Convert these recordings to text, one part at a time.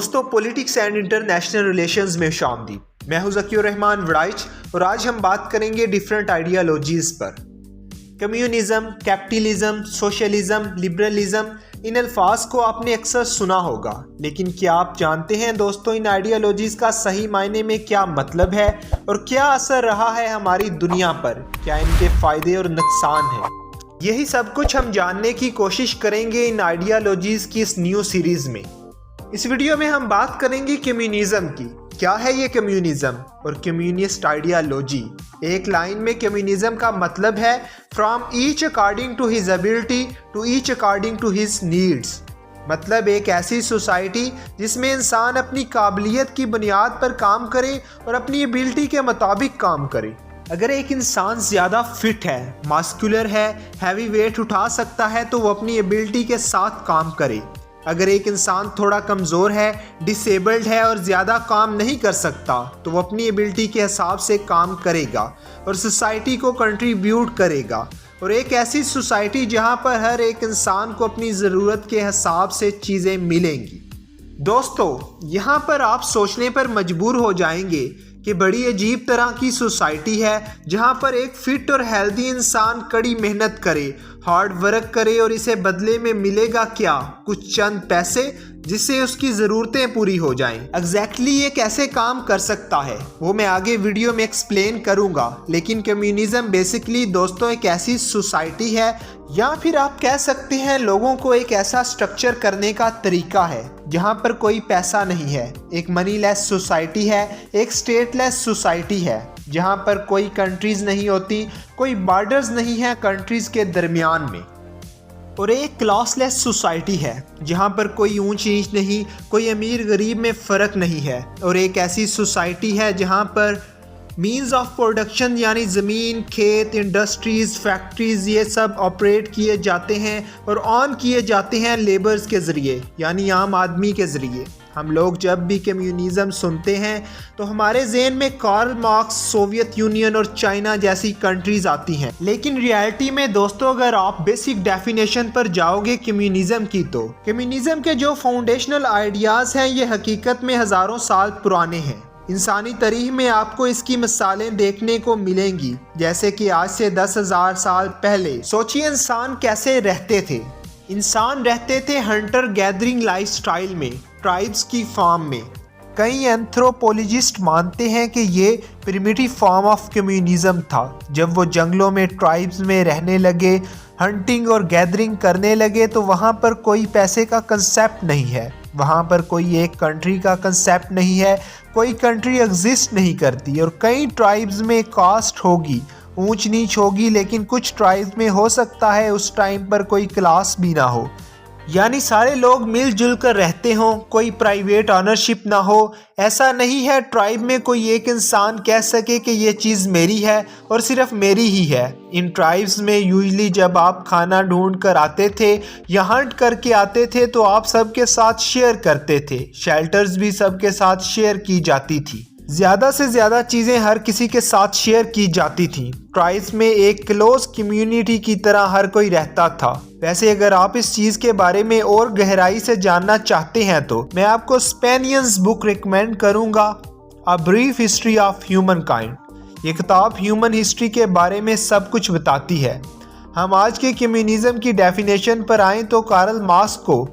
दोस्तों, politics and international relations में शामदीद। मैं हूं ज़कीउर रहमान वड़ाइच और आज हम बात करेंगे डिफरेंट आइडियालॉजीज़ पर। कम्युनिज्म, कैपिटलिज्म, सोशलिज्म, लिबरलिज्म, इन अल्फाज को आपने अक्सर सुना होगा, लेकिन क्या आप जानते हैं दोस्तों इन आइडियालॉजीज़ का सही मायने में क्या मतलब है और क्या असर रहा है हमारी दुनिया पर? क्या इनके फ़ायदे और नुकसान हैं? यही सब कुछ हम जानने की कोशिश करेंगे इन आइडियालॉजीज़ की इस न्यू सीरीज़ में। इस वीडियो में हम बात करेंगे कम्युनिज्म की। क्या है ये कम्युनिज्म और कम्युनिस्ट आइडियालॉजी? एक लाइन में कम्युनिज्म का मतलब है from each according to his ability to each according to his needs. मतलब एक ऐसी सोसाइटी जिसमें इंसान अपनी काबिलियत की बुनियाद पर काम करे और अपनी एबिलिटी के मुताबिक काम करे। अगर एक इंसान ज़्यादा फिट है, मास्कुलर है, हैवी वेट उठा सकता है तो वो अपनी एबिलिटी के साथ काम करे। अगर एक इंसान थोड़ा कमज़ोर है, डिसेबल्ड है और ज़्यादा काम नहीं कर सकता तो वो अपनी एबिलिटी के हिसाब से काम करेगा और सोसाइटी को कंट्रीब्यूट करेगा। और एक ऐसी सोसाइटी जहां पर हर एक इंसान को अपनी ज़रूरत के हिसाब से चीज़ें मिलेंगी। दोस्तों, यहां पर आप सोचने पर मजबूर हो जाएंगे कि बड़ी अजीब तरह की सोसाइटी है जहां पर एक फिट और हेल्दी इंसान कड़ी मेहनत करे, हार्ड वर्क करे और इसे बदले में मिलेगा क्या? कुछ चंद पैसे जिससे उसकी ज़रूरतें पूरी हो जाएं। एग्जैक्टली ये कैसे काम कर सकता है वो मैं आगे वीडियो में एक्सप्लेन करूंगा। लेकिन कम्युनिज्म बेसिकली दोस्तों एक ऐसी सोसाइटी है या फिर आप कह सकते हैं लोगों को एक ऐसा स्ट्रक्चर करने का तरीका है जहां पर कोई पैसा नहीं है। एक मनी लेस सोसाइटी है, एक स्टेटलेस सोसाइटी है जहां पर कोई कंट्रीज नहीं होती, कोई बॉर्डर्स नहीं है कंट्रीज के दरमियान में। और एक क्लासलेस सोसाइटी है जहां पर कोई ऊंच नीच नहीं, कोई अमीर गरीब में फ़र्क नहीं है। और एक ऐसी सोसाइटी है जहां पर मीन्स ऑफ प्रोडक्शन यानी ज़मीन, खेत, इंडस्ट्रीज़, फैक्ट्रीज़ ये सब ऑपरेट किए जाते हैं और ऑन किए जाते हैं लेबर्स के ज़रिए यानी आम आदमी के ज़रिए। हम लोग जब भी कम्युनिज्म सुनते हैं तो हमारे ज़हन में कार्ल मार्क्स, सोवियत यूनियन और चाइना जैसी कंट्रीज़ आती हैं। लेकिन रियलिटी में दोस्तों अगर आप बेसिक डेफिनेशन पर जाओगे कम्युनिज्म की तो कम्युनिज्म के जो फाउंडेशनल आइडियाज़ हैं ये हकीकत में हज़ारों साल पुराने हैं। इंसानी तारीख में आपको इसकी मिसालें देखने को मिलेंगी, जैसे कि आज से 10,000 साल पहले सोचिए इंसान कैसे रहते थे। इंसान रहते थे हंटर गैदरिंग लाइफस्टाइल में, ट्राइब्स की फार्म में। कई एंथ्रोपोलॉजिस्ट मानते हैं कि ये प्रिमिटिव फॉर्म ऑफ कम्युनिज्म था। जब वो जंगलों में ट्राइब्स में रहने लगे, हंटिंग और गैदरिंग करने लगे तो वहाँ पर कोई पैसे का कंसेप्ट नहीं है, वहाँ पर कोई एक कंट्री का कंसेप्ट नहीं है, कोई कंट्री एग्जिस्ट नहीं करती। और कई ट्राइब्स में कास्ट होगी, ऊंच नीच होगी, लेकिन कुछ ट्राइब्स में हो सकता है उस टाइम पर कोई क्लास भी ना हो, यानी सारे लोग मिलजुल कर रहते हों, कोई प्राइवेट ऑनरशिप ना हो। ऐसा नहीं है ट्राइब में कोई एक इंसान कह सके कि ये चीज़ मेरी है और सिर्फ मेरी ही है। इन ट्राइब्स में यूजली जब आप खाना ढूंढ कर आते थे या हंट करके आते थे तो आप सबके साथ शेयर करते थे। शेल्टर्स भी सबके साथ शेयर की जाती थी, ज़्यादा से ज़्यादा चीज़ें हर किसी के साथ शेयर की जाती थी। ट्राइब्स में एक क्लोज कम्युनिटी की तरह हर कोई रहता था। वैसे अगर आप इस चीज़ के बारे में और गहराई से जानना चाहते हैं तो मैं आपको स्पेनियंस बुक रिकमेंड करूँगा, a brief history of human kind. ये किताब ह्यूमन हिस्ट्री के बारे में सब कुछ बताती है। हम आज के कम्युनिज्म की डेफिनेशन पर आएँ तो कार्ल मार्क्स को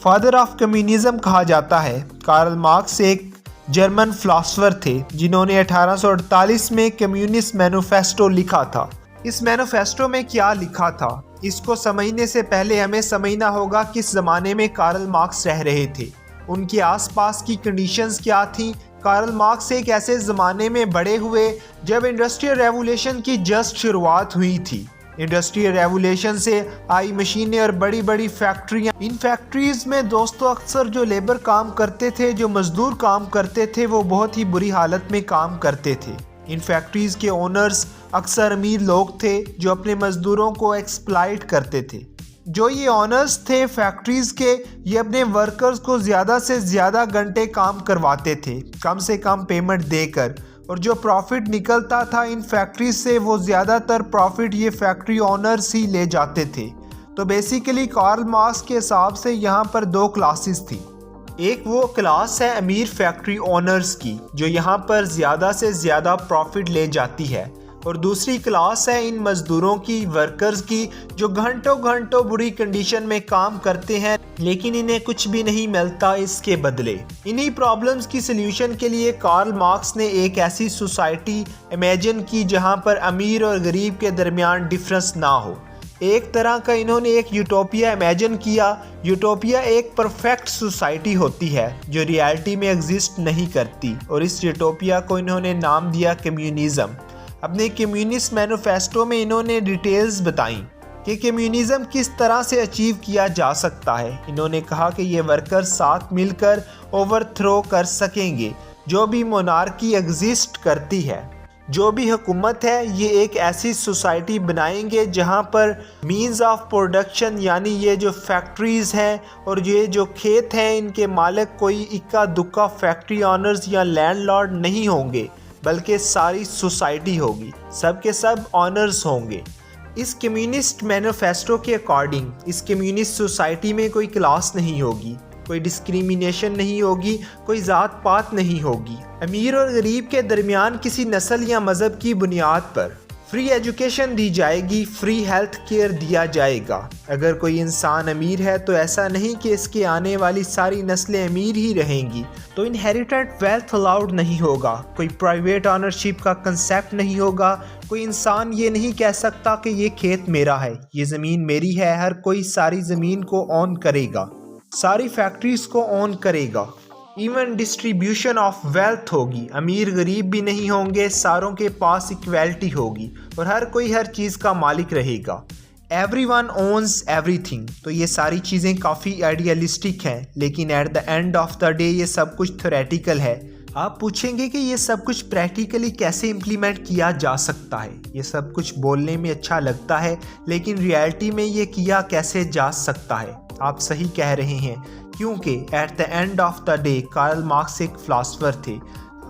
फादर ऑफ कम्युनिज्म कहा जाता है। कार्ल मार्क्स एक जर्मन फिलासफर थे जिन्होंने 1848 में कम्युनिस्ट मैनिफेस्टो लिखा था। इस मैनिफेस्टो में क्या लिखा था इसको समझने से पहले हमें समझना होगा किस ज़माने में कार्ल मार्क्स रह रहे थे, उनके आसपास की कंडीशंस क्या थी। कार्ल मार्क्स एक ऐसे ज़माने में बड़े हुए जब इंडस्ट्रियल रेवोल्यूशन की जस्ट शुरुआत हुई थी। इंडस्ट्रियल रेवोल्यूशन से आई मशीनें और बड़ी बड़ी फैक्ट्रियाँ। इन फैक्ट्रीज में दोस्तों अक्सर जो लेबर काम करते थे, जो मजदूर काम करते थे, वो बहुत ही बुरी हालत में काम करते थे। इन फैक्ट्रीज के ओनर्स अक्सर अमीर लोग थे जो अपने मजदूरों को एक्सप्लॉइट करते थे। जो ये ओनर्स थे फैक्ट्रीज के, ये अपने वर्कर्स को ज़्यादा से ज़्यादा घंटे काम करवाते थे कम से कम पेमेंट देकर, और जो प्रॉफिट निकलता था इन फैक्ट्रीज से वो ज़्यादातर प्रॉफिट ये फैक्ट्री ओनर्स ही ले जाते थे। तो बेसिकली कार्ल मार्क्स के हिसाब से यहाँ पर दो क्लासेस थी। एक वो क्लास है अमीर फैक्ट्री ओनर्स की जो यहाँ पर ज़्यादा से ज़्यादा प्रॉफिट ले जाती है, और दूसरी क्लास है इन मज़दूरों की, वर्कर्स की, जो घंटों घंटों बुरी कंडीशन में काम करते हैं लेकिन इन्हें कुछ भी नहीं मिलता इसके बदले। इन्हीं प्रॉब्लम्स की सल्यूशन के लिए कार्ल मार्क्स ने एक ऐसी सोसाइटी इमेजिन की जहां पर अमीर और गरीब के दरमियान डिफरेंस ना हो। एक तरह का इन्होंने एक यूटोपिया इमेजिन किया। यूटोपिया एक परफेक्ट सोसाइटी होती है जो रियलिटी में एग्जिस्ट नहीं करती, और इस यूटोपिया को इन्होंने नाम दिया कम्युनिज्म। अपने कम्युनिस्ट मैनिफेस्टो में इन्होंने डिटेल्स बताई कि कम्युनिज्म किस तरह से अचीव किया जा सकता है। इन्होंने कहा कि ये वर्कर्स साथ मिलकर ओवरथ्रो कर सकेंगे जो भी मोनार्की एग्जिस्ट करती है, जो भी हुकूमत है। ये एक ऐसी सोसाइटी बनाएंगे जहां पर मीन्स ऑफ प्रोडक्शन यानी ये जो फैक्ट्रीज़ हैं और ये जो खेत हैं इनके मालिक कोई इक्का दुक्का फैक्ट्री ऑनर्स या लैंडलॉर्ड नहीं होंगे, बल्कि सारी सोसाइटी होगी, सब के सब ऑनर्स होंगे। इस कम्युनिस्ट मैनिफेस्टो के अकॉर्डिंग इस कम्युनिस्ट सोसाइटी में कोई क्लास नहीं होगी, कोई डिस्क्रिमिनेशन नहीं होगी, कोई ज़ात पात नहीं होगी। अमीर और गरीब के दरमियान किसी नस्ल या मज़हब की बुनियाद पर फ्री एजुकेशन दी जाएगी, फ्री हेल्थ केयर दिया जाएगा। अगर कोई इंसान अमीर है तो ऐसा नहीं कि इसके आने वाली सारी नस्लें अमीर ही रहेंगी, तो इनहेरिटेड वेल्थ अलाउड नहीं होगा, कोई प्राइवेट ऑनरशिप का कंसेप्ट नहीं होगा। कोई इंसान ये नहीं कह सकता कि ये खेत मेरा है, ये ज़मीन मेरी है। हर कोई सारी ज़मीन को ऑन करेगा, सारी फैक्ट्रीज को ऑन करेगा। इवन डिस्ट्रीब्यूशन ऑफ वेल्थ होगी, अमीर गरीब भी नहीं होंगे, सारों के पास इक्वलिटी होगी और हर कोई हर चीज़ का मालिक रहेगा। Everyone owns everything. तो ये सारी चीज़ें काफ़ी आइडियलिस्टिक हैं, लेकिन at the end of the day ये सब कुछ थ्योरेटिकल है। आप पूछेंगे कि ये सब कुछ प्रैक्टिकली कैसे इम्प्लीमेंट किया जा सकता है। ये सब कुछ बोलने में अच्छा लगता है, लेकिन रियलिटी में ये किया कैसे जा सकता है। आप सही कह रहे हैं, क्योंकि at the end of the day Karl Marx एक फिलासफर थे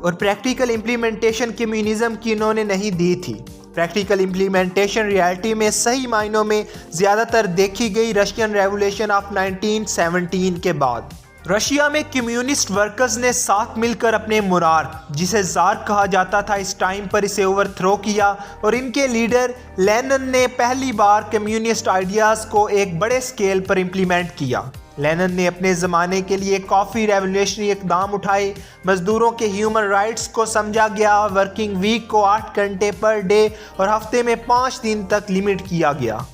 और प्रैक्टिकल इम्प्लीमेंटेशन कम्युनिज्म की इन्होंने नहीं दी थी। प्रैक्टिकल इम्प्लीमेंटेशन रियलिटी में सही मायनों में ज़्यादातर देखी गई रशियन रेवोल्यूशन ऑफ 1917 के बाद। रशिया में कम्युनिस्ट वर्कर्स ने साथ मिलकर अपने मुनार्क, जिसे ज़ार कहा जाता था इस टाइम पर, इसे ओवरथ्रो किया और इनके लीडर लेनिन ने पहली बार कम्युनिस्ट आइडियाज़ को एक बड़े स्केल पर इम्प्लीमेंट किया। लेनिन ने अपने ज़माने के लिए काफ़ी रेवोल्यूशनरी इकदाम उठाए। मज़दूरों के ह्यूमन राइट्स को समझा गया, वर्किंग वीक को 8 घंटे पर डे और हफ्ते में 5 दिन तक लिमिट किया गया।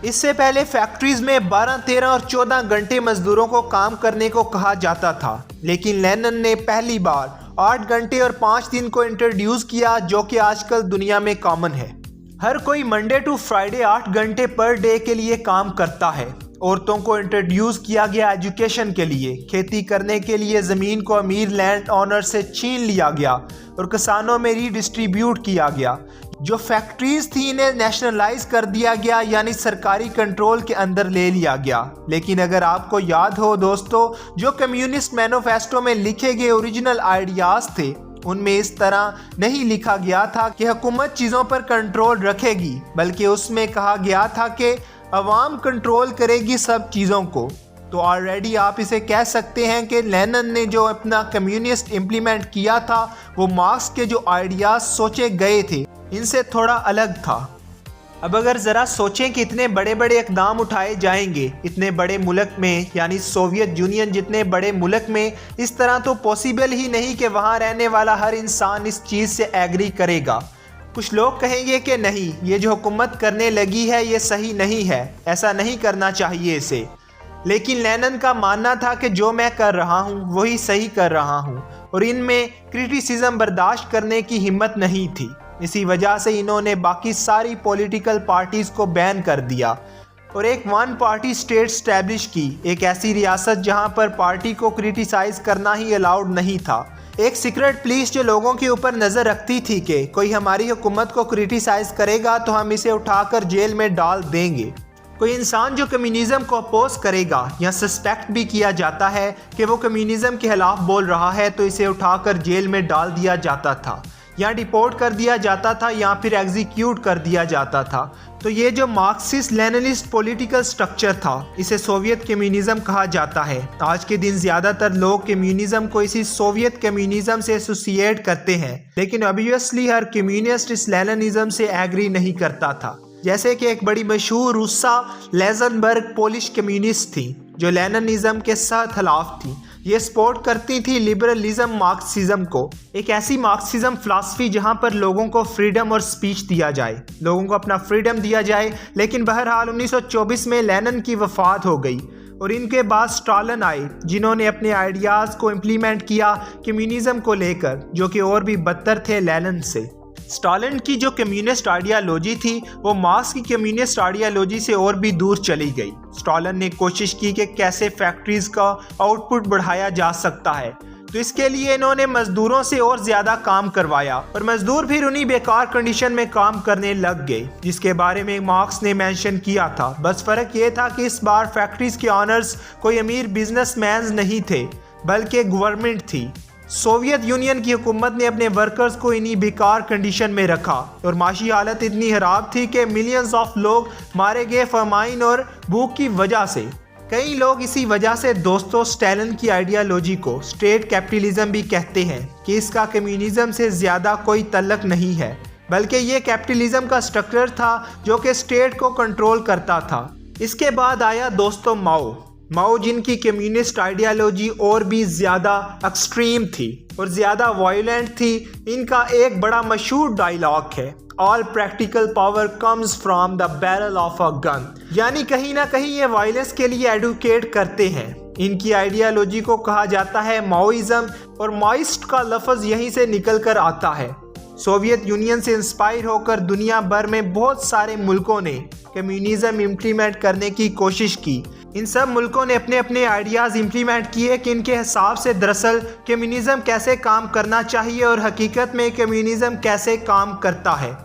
इससे पहले फैक्ट्रीज में 12, 13 और 14 घंटे मजदूरों को काम करने को कहा जाता था, लेकिन लेनिन ने पहली बार 8 घंटे और 5 दिन को इंट्रोड्यूस किया, जो कि आजकल दुनिया में कॉमन है। हर कोई मंडे टू फ्राइडे 8 घंटे पर डे के लिए काम करता है। औरतों को इंट्रोड्यूस किया गया एजुकेशन के लिए। खेती करने के लिए ज़मीन को अमीर लैंड ऑनर से छीन लिया गया और किसानों में रीडिस्ट्रीब्यूट किया गया। जो फैक्ट्रीज थी इन्हें नेशनलाइज कर दिया गया, यानी सरकारी कंट्रोल के अंदर ले लिया गया। लेकिन अगर आपको याद हो दोस्तों, जो कम्युनिस्ट मैनिफेस्टो में लिखे गए ओरिजिनल आइडियाज़ थे, उनमें इस तरह नहीं लिखा गया था कि हुकूमत चीज़ों पर कंट्रोल रखेगी, बल्कि उसमें कहा गया था कि अवाम कंट्रोल करेगी सब चीज़ों को। तो ऑलरेडी आप इसे कह सकते हैं कि लेनिन ने जो अपना कम्युनिस्ट इम्प्लीमेंट किया था, वो मार्क्स के जो आइडियाज़ सोचे गए थे इनसे थोड़ा अलग था। अब अगर ज़रा सोचें कि इतने बड़े बड़े इक़दाम उठाए जाएंगे इतने बड़े मुल्क में, यानी सोवियत यूनियन जितने बड़े मुल्क में, इस तरह तो पॉसिबल ही नहीं कि वहाँ रहने वाला हर इंसान इस चीज़ से एग्री करेगा। कुछ लोग कहेंगे कि नहीं, ये जो हुकूमत करने लगी है ये सही नहीं है, ऐसा नहीं करना चाहिए इसे। लेकिन लेनिन का मानना था कि जो मैं कर रहा हूँ वही सही कर रहा हूँ, और इनमें क्रिटिसिज्म बर्दाश्त करने की हिम्मत नहीं थी। इसी वजह से इन्होंने बाकी सारी पॉलिटिकल पार्टीज़ को बैन कर दिया और एक वन पार्टी स्टेट स्टैब्लिश की, एक ऐसी रियासत जहाँ पर पार्टी को क्रिटिसाइज़ करना ही अलाउड नहीं था। एक सीक्रेट पुलिस जो लोगों के ऊपर नज़र रखती थी कि कोई हमारी हुकूमत को क्रिटिसाइज़ करेगा तो हम इसे उठाकर जेल में डाल देंगे। कोई इंसान जो कम्युनिज़म को अपोज करेगा या सस्पेक्ट भी किया जाता है कि वो कम्युनिज़म के खिलाफ बोल रहा है, तो इसे उठाकर जेल में डाल दिया जाता था। या डिपोर्ट कर दिया जाता था या फिर एग्जीक्यूट कर दिया जाता था। तो ये जो मार्क्सिस्ट लेनिनिस्ट पॉलिटिकल स्ट्रक्चर था इसे सोवियत कम्युनिज्म कहा जाता है। आज के दिन ज़्यादातर लोग कम्युनिज्म को इसी सोवियत कम्युनिज्म से एसोसिएट करते हैं, लेकिन ऑब्वियसली हर कम्युनिस्ट इस लेनिनिज्म से एग्री नहीं करता था। जैसे कि एक बड़ी मशहूर रूसा लेजनबर्ग पोलिश कम्युनिस्ट थी जो लेनिनिज्म के साथ खिलाफ थी। ये सपोर्ट करती थी लिबरलिज्म मार्क्सिज्म को, एक ऐसी मार्क्सिज्म फिलॉसफी जहां पर लोगों को फ्रीडम और स्पीच दिया जाए, लोगों को अपना फ्रीडम दिया जाए। लेकिन बहरहाल 1924 में लेनिन की वफात हो गई और इनके बाद स्टालिन आए जिन्होंने अपने आइडियाज़ को इम्प्लीमेंट किया कम्युनिज्म को लेकर, जो कि और भी बदतर थे लेनिन से। स्टालिन की जो कम्युनिस्ट आइडियालॉजी थी वो मार्क्स की कम्युनिस्ट आइडियालॉजी से और भी दूर चली गई। स्टालिन ने कोशिश की कि कैसे फैक्ट्रीज का आउटपुट बढ़ाया जा सकता है, तो इसके लिए इन्होंने मजदूरों से और ज्यादा काम करवाया और मजदूर फिर उन्हीं बेकार कंडीशन में काम करने लग गए, जिसके बारे में मार्क्स ने मेंशन किया था। बस फर्क ये था कि इस बार फैक्ट्रीज के ऑनर्स कोई अमीर बिजनेसमैन नहीं थे बल्कि गवर्नमेंट थी। सोवियत यूनियन की हुकूमत ने अपने वर्कर्स को इन्हीं बेकार कंडीशन में रखा और माशी हालत इतनी खराब थी कि मिलियंस ऑफ लोग मारे गए फमाइन और भूख की वजह से। कई लोग इसी वजह से दोस्तों स्टालिन की आइडियालॉजी को स्टेट कैपिटलिज्म भी कहते हैं कि इसका कम्युनिज्म से ज़्यादा कोई तल्लक नहीं है, बल्कि ये कैपिटलिज्म का स्ट्रक्चर था जो कि स्टेट को कंट्रोल करता था। इसके बाद आया दोस्तों माओ, जिनकी कम्युनिस्ट आइडियालॉजी और भी ज़्यादा एक्सट्रीम थी और ज़्यादा वायलेंट थी। इनका एक बड़ा मशहूर डायलॉग है, all practical power comes from the barrel of a gun, यानी कहीं ना कहीं ये वायलेंस के लिए एडवोकेट करते हैं। इनकी आइडियालॉजी को कहा जाता है माओइज्म और माओइस्ट का लफ्ज़ यहीं से निकल कर आता है। सोवियत यूनियन से इंस्पायर होकर दुनिया भर में बहुत सारे मुल्कों ने कम्युनिज्म इम्प्लीमेंट करने की कोशिश की। इन सब मुल्कों ने अपने अपने आइडियाज़ इम्प्लीमेंट किए कि इनके हिसाब से दरअसल कम्युनिज्म कैसे काम करना चाहिए और हकीकत में कम्युनिज्म कैसे काम करता है।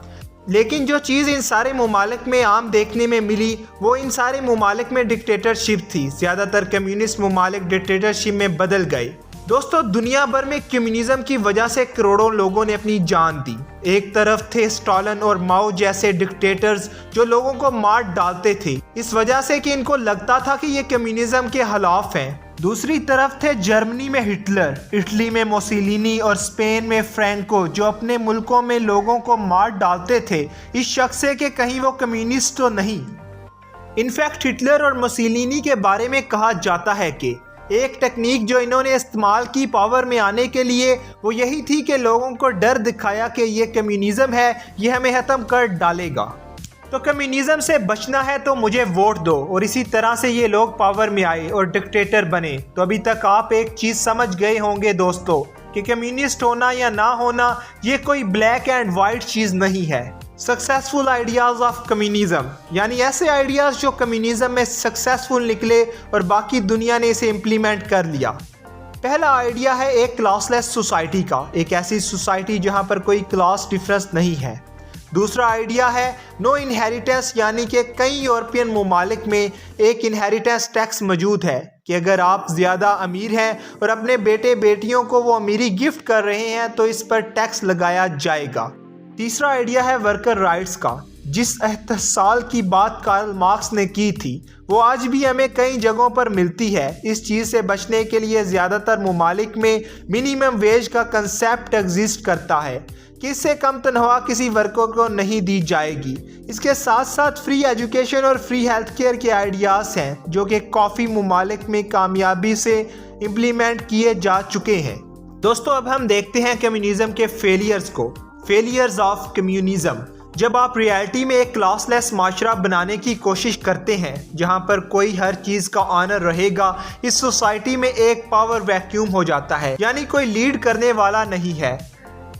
लेकिन जो चीज़ इन सारे ममालिक में आम देखने में मिली वो इन सारे ममालिक में डिक्टेटरशिप थी। ज़्यादातर कम्युनिस्ट ममालिक डिक्टेटरशिप में बदल गए। दोस्तों दुनिया भर में कम्युनिज्म की वजह से करोड़ों लोगों ने अपनी जान दी। एक तरफ थे स्टालिन और माओ जैसे डिक्टेटर्स जो लोगों को मार डालते थे इस वजह से कि इनको लगता था कि ये कम्युनिज्म के खिलाफ हैं। दूसरी तरफ थे जर्मनी में हिटलर, इटली में मोसिलिनी और स्पेन में फ्रैंको जो अपने मुल्कों में लोगों को मार डालते थे इस शख्स से कि कहीं वो कम्युनिस्ट तो नहीं। इनफैक्ट हिटलर और मोसिलिनी के बारे में कहा जाता है कि एक टेक्निक जो इन्होंने इस्तेमाल की पावर में आने के लिए वो यही थी कि लोगों को डर दिखाया कि ये कम्युनिज्म है, ये हमें ख़त्म कर डालेगा, तो कम्युनिज्म से बचना है तो मुझे वोट दो। और इसी तरह से ये लोग पावर में आए और डिक्टेटर बने। तो अभी तक आप एक चीज़ समझ गए होंगे दोस्तों कि कम्युनिस्ट होना या ना होना ये कोई ब्लैक एंड वाइट चीज़ नहीं है। सक्सेसफुल आइडियाज़ ऑफ कम्युनिज्म, यानी ऐसे आइडियाज़ जो कम्युनिज्म में सक्सेसफुल निकले और बाकी दुनिया ने इसे इम्प्लीमेंट कर लिया। पहला आइडिया है एक क्लासलेस सोसाइटी का, एक ऐसी सोसाइटी जहां पर कोई क्लास डिफरेंस नहीं है। दूसरा आइडिया है नो इनहेरिटेंस, यानी कि कई यूरोपियन ममालिक में एक इनहेरिटेंस टैक्स मौजूद है कि अगर आप ज़्यादा अमीर हैं और अपने बेटे बेटियों को वो अमीरी गिफ्ट कर रहे हैं तो इस पर टैक्स लगाया जाएगा। तीसरा आइडिया है वर्कर राइट्स का, जिस एहतसाल की बात कार्ल मार्क्स ने की थी वो आज भी हमें कई जगहों पर मिलती है। इस चीज़ से बचने के लिए ज़्यादातर ममालिक में मिनिमम वेज का कंसेप्ट एग्जिस्ट करता है कि इससे कम तनख्वाह किसी वर्कर को नहीं दी जाएगी। इसके साथ साथ फ्री एजुकेशन और फ्री हेल्थ केयर के आइडियाज़ हैं जो कि काफ़ी ममालिक में कामयाबी से इम्प्लीमेंट किए जा चुके हैं। दोस्तों अब हम देखते हैं कम्युनिज्म के फेलियर्स को, फेलियर्स ऑफ कम्युनिज्म। जब आप रियलिटी में एक क्लासलेस माशरा बनाने की कोशिश करते हैं जहां पर कोई हर चीज़ का ऑनर रहेगा, इस सोसाइटी में एक पावर वैक्यूम हो जाता है, यानी कोई लीड करने वाला नहीं है।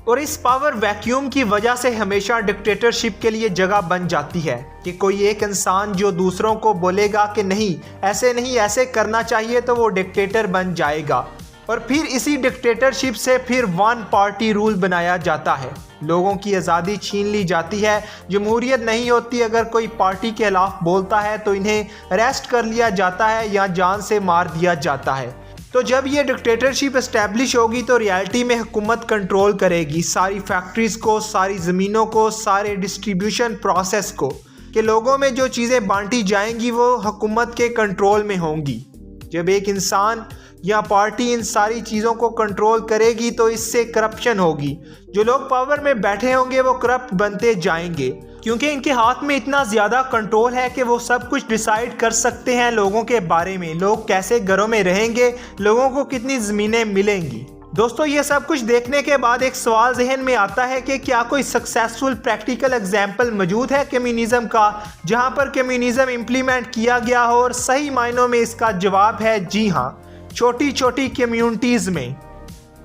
और इस पावर वैक्यूम की वजह से हमेशा डिक्टेटरशिप के लिए जगह बन जाती है कि कोई एक इंसान जो दूसरों को बोलेगा कि नहीं ऐसे करना चाहिए तो वो डिक्टेटर बन जाएगा। और फिर इसी डिक्टेटरशिप से फिर वन पार्टी रूल बनाया जाता है, लोगों की आज़ादी छीन ली जाती है, जमहूरियत नहीं होती। अगर कोई पार्टी के खिलाफ बोलता है तो इन्हें अरेस्ट कर लिया जाता है या जान से मार दिया जाता है। तो जब ये डिक्टेटरशिप इस्टेब्लिश होगी तो रियलिटी में हुकूमत कंट्रोल करेगी सारी फैक्ट्रीज़ को, सारी ज़मीनों को, सारे डिस्ट्रीब्यूशन प्रोसेस को, कि लोगों में जो चीज़ें बांटी जाएंगी वो हुकूमत के कंट्रोल में होंगी। जब एक इंसान या पार्टी इन सारी चीज़ों को कंट्रोल करेगी तो इससे करप्शन होगी। जो लोग पावर में बैठे होंगे वो करप्ट बनते जाएंगे, क्योंकि इनके हाथ में इतना ज़्यादा कंट्रोल है कि वो सब कुछ डिसाइड कर सकते हैं लोगों के बारे में, लोग कैसे घरों में रहेंगे, लोगों को कितनी ज़मीनें मिलेंगी। दोस्तों, ये सब कुछ देखने के बाद एक सवाल जहन में आता है कि क्या कोई सक्सेसफुल प्रैक्टिकल एग्जाम्पल मौजूद है कम्युनिज़म का, जहाँ पर कम्युनिज़म इम्प्लीमेंट किया गया हो? और सही मायनों में इसका जवाब है जी हाँ, छोटी छोटी कम्युनिटीज़ में।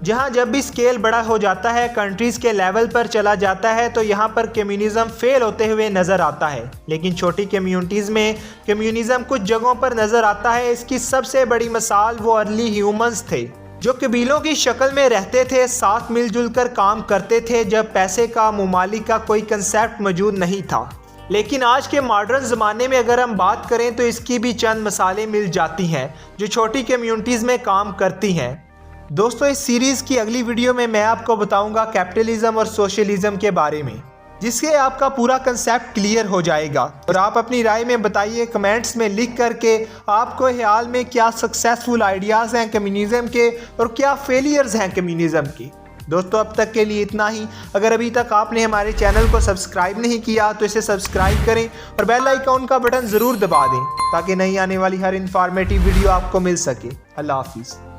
जहाँ जब भी स्केल बड़ा हो जाता है, कंट्रीज़ के लेवल पर चला जाता है, तो यहाँ पर कम्युनिज़म फेल होते हुए नज़र आता है। लेकिन छोटी कम्युनिटीज़ में कम्युनिज़म कुछ जगहों पर नज़र आता है। इसकी सबसे बड़ी मिसाल वो अर्ली ह्यूमंस थे जो कबीलों की शक्ल में रहते थे, साथ मिलजुल कर काम करते थे, जब पैसे का, मुमालिक का कोई कंसेप्ट मौजूद नहीं था। लेकिन आज के मॉडर्न ज़माने में अगर हम बात करें तो इसकी भी चंद मिसालें मिल जाती हैं जो छोटी कम्युनिटीज़ में काम करती हैं। दोस्तों, इस सीरीज़ की अगली वीडियो में मैं आपको बताऊंगा कैपिटलिज्म और सोशलिज्म के बारे में, जिससे आपका पूरा कंसेप्ट क्लियर हो जाएगा। और आप अपनी राय में बताइए कमेंट्स में लिख करके आपको ख्याल में क्या सक्सेसफुल आइडियाज़ हैं कम्युनिज़म के और क्या फेलियर्स हैं कम्युनिज़म की। दोस्तों, अब तक के लिए इतना ही। अगर अभी तक आपने हमारे चैनल को सब्सक्राइब नहीं किया तो इसे सब्सक्राइब करें और बेल आइकॉन का बटन ज़रूर दबा दें ताकि नई आने वाली हर इंफॉर्मेटिव वीडियो आपको मिल सके। अल्लाह हाफिज़।